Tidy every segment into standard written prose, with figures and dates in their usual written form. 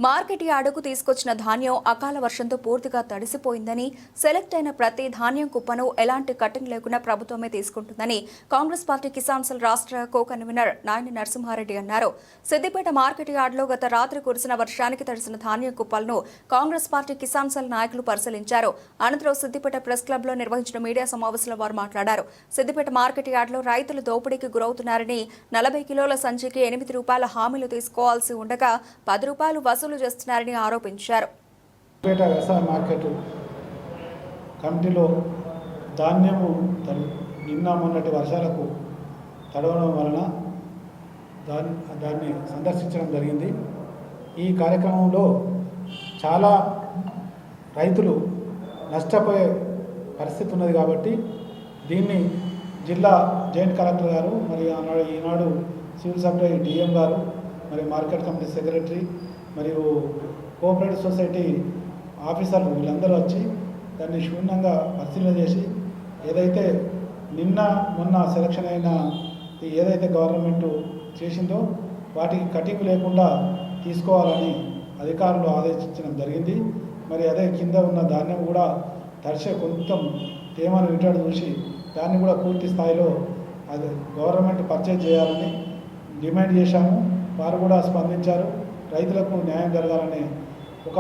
Market యార్డుకు తీసుకొచ్చిన ధాన్యం అకాల వర్షంతో పూర్తిగా తడిసిపోయిందని, సెలెక్ట్ అయిన ప్రతి ధాన్యం కుప్పను ఎలాంటి కటింగ్ లేకుండా ప్రభుత్వమే తీసుకుంటుందని కాంగ్రెస్ పార్టీ కిసాన్ సెల్ రాష్ట్ర కో కన్వీనర్ నాయని నరసింహారెడ్డి అన్నారు. సిద్దిపేట మార్కెట్ యార్డులో గత రాత్రి కురిసిన వర్షానికి తడిసిన ధాన్యం కుప్పలను కాంగ్రెస్ పార్టీ కిసాన్ సెల్ నాయకులు పరిశీలించారు. అనంతరం సిద్దిపేట ప్రెస్ క్లబ్ లో నిర్వహించిన మీడియా సమావేశంలో వారు మాట్లాడారు. సిద్దిపేట మార్కెట్ యార్డులో రైతులు దోపిడీకి గురవుతున్నారని, 40 కిలోల సంచికి ₹8 హామీలు తీసుకోవాల్సి ఉండగా ₹10 వసూలు చేస్తున్నారని ఆరోపించారు. వ్యవసాయ మార్కెట్ కమిటీలో ధాన్యము నిన్న మొన్నటి వర్షాలకు తడవడం వలన దాన్ని సందర్శించడం జరిగింది. ఈ కార్యక్రమంలో చాలా రైతులు నష్టపోయే పరిస్థితి ఉన్నది కాబట్టి దీన్ని జిల్లా జాయింట్ కలెక్టర్ గారు, మరి ఈనాడు సివిల్ సప్లై డిఎం గారు, మరి మార్కెట్ కమిటీ సెక్రటరీ మరియు కోఆపరేటివ్ సొసైటీ ఆఫీసర్లు వీళ్ళందరూ వచ్చి దాన్ని క్షుణ్ణంగా పరిశీలన చేసి ఏదైతే నిన్న మొన్న సెలక్షన్ అయిన ఏదైతే గవర్నమెంట్ చేసిందో వాటికి కటింగ్ లేకుండా తీసుకోవాలని అధికారులు ఆదేశించడం జరిగింది. మరి అదే కింద ఉన్న ధాన్యం కూడా తడిసే కొంచెం తేమను విటాడు చూసి దాన్ని కూడా పూర్తి స్థాయిలో అది గవర్నమెంట్ పర్చేజ్ చేయాలని డిమాండ్ చేశాము. వారు కూడా స్పందించారు. రైతులకు న్యాయం జరగాలనే ఒక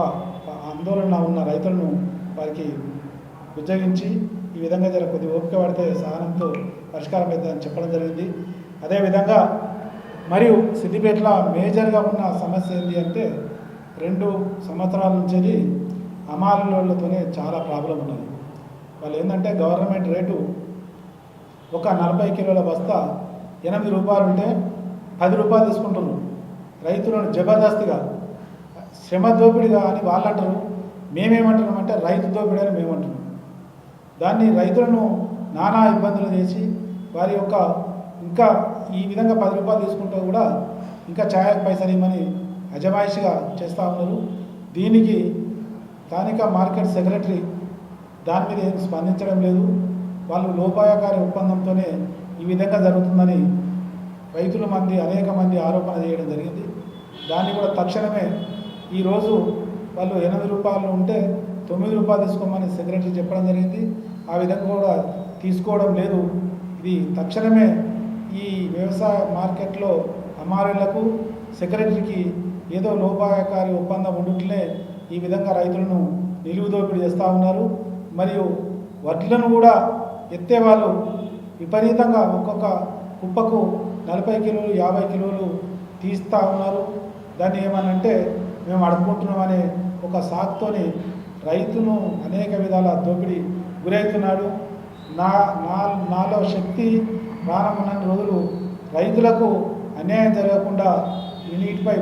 ఆందోళన ఉన్న రైతులను వారికి ఉద్యోగించి ఈ విధంగా కొద్ది ఓపిక పడితే సహనంతో పరిష్కారం అవుతుందని చెప్పడం జరిగింది. అదేవిధంగా మరియు సిద్దిపేటలో మేజర్గా ఉన్న సమస్య ఏంటి అంటే 2 సంవత్సరాల నుంచి హమాలీలతోనే చాలా ప్రాబ్లం ఉన్నది. వాళ్ళు ఏంటంటే గవర్నమెంట్ రేటు ఒక 40 కిలోల బస్తా ₹8 ఉంటే ₹10 తీసుకుంటున్నారు. రైతులను జబర్దస్తిగా శ్రమ దోపిడిగా అని వాళ్ళు అంటారు. మేమేమంటున్నామంటే రైతు దోపిడీ అని మేమంటున్నాం. దాన్ని రైతులను నానా ఇబ్బందులు చేసి వారి యొక్క ఇంకా ఈ విధంగా ₹10 తీసుకుంటూ కూడా ఇంకా ఛాయకు పైసలు ఇవ్వమని అజమాయిషిగా చేస్తూ ఉన్నారు. దీనికి స్థానిక మార్కెట్ సెక్రటరీ దాని మీద ఏం స్పందించడం లేదు. వాళ్ళు లోపాయకారి ఒప్పందంతోనే ఈ విధంగా జరుగుతుందని అనేక మంది ఆరోపణ చేయడం జరిగింది. దాన్ని కూడా తక్షణమే ఈరోజు వాళ్ళు ₹8 ఉంటే ₹9 తీసుకోమని సెక్రటరీ చెప్పడం జరిగింది. ఆ విధంగా కూడా తీసుకోవడం లేదు. ఇది తక్షణమే ఈ వ్యవసాయ మార్కెట్లో హమాలీలకు సెక్రటరీకి ఏదో లోపాయకారి ఒప్పందం ఉండుట్లే ఈ విధంగా రైతులను నిలువు దోపిడీ చేస్తూ ఉన్నారు. మరియు వడ్లను కూడా ఎత్తేవాళ్ళు విపరీతంగా ఒక్కొక్క కుప్పకు 40 కిలోలు 50 కిలోలు తీస్తూ ఉన్నారు. దాన్ని ఏమనంటే మేము అడుక్కుంటున్నామనే ఒక సాకుతోని రైతును అనేక విధాల దోపిడీ గురవుతున్నాడు. నాలో శక్తి ప్రాణం ఉన్న రోజులు రైతులకు అన్యాయం జరగకుండా వీటిపై